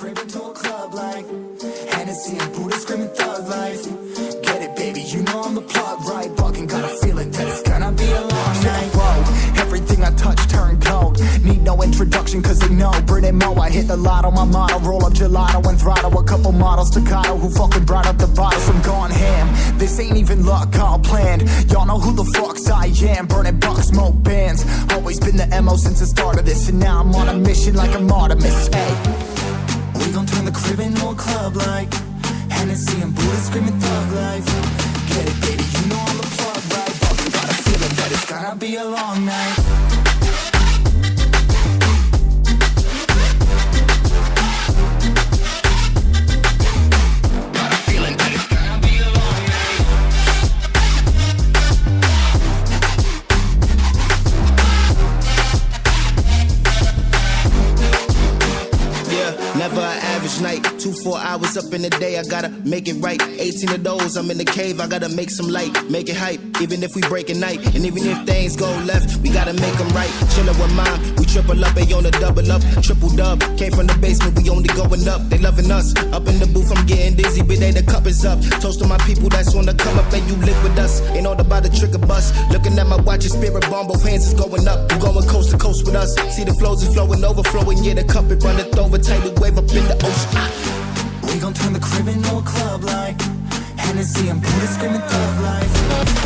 crib into a club like Hennessy and Buddha screaming thug life. Get it, baby, you know I'm the plug, right? Fucking got a feeling that it's gonna be a long night. Whoa, everything I touch turn cold. Need no introduction cause they know Brit and Mo, I hit the lotto, my motto. Roll up gelato and throttle a couple models staccato who fucking brought up the bottles. I'm gone ham, this ain't even luck, all planned. Y'all know who the fucks I am. Burning bucks, smoke bands. Always been the MO since the start of this. And now I'm on a mission like I'm Artemis. Hey, we gon' turn the crib into a club like Hennessy and Buddha screaming thug life. Get it, baby, you know I'm the plug, right? Fucking got a feeling that it's gonna be a long night. Never an average night, 2-4 hours up in the day, I gotta make it right. 18 of those, I'm in the cave, I gotta make some light, make it hype, even if we break a night. And even if things go left, we gotta make them right. Chillin' with mine, we triple up, they on the double up, triple dub. Came from the basement, we only going up, they loving us. Up in the booth, I'm getting dizzy, but they the cup is up. Toast to my people that's on the come up, and you live with us. Ain't all about the trigger bus. Looking at my watch, your spirit bomb, both hands is going up. You going coast to coast with us. See the flows is flowing, overflowing, yeah, the cup it runneth over, tidal wave up in the ocean. We gon' turn the crib into a club like Hennessy and Buddha screaming thug life.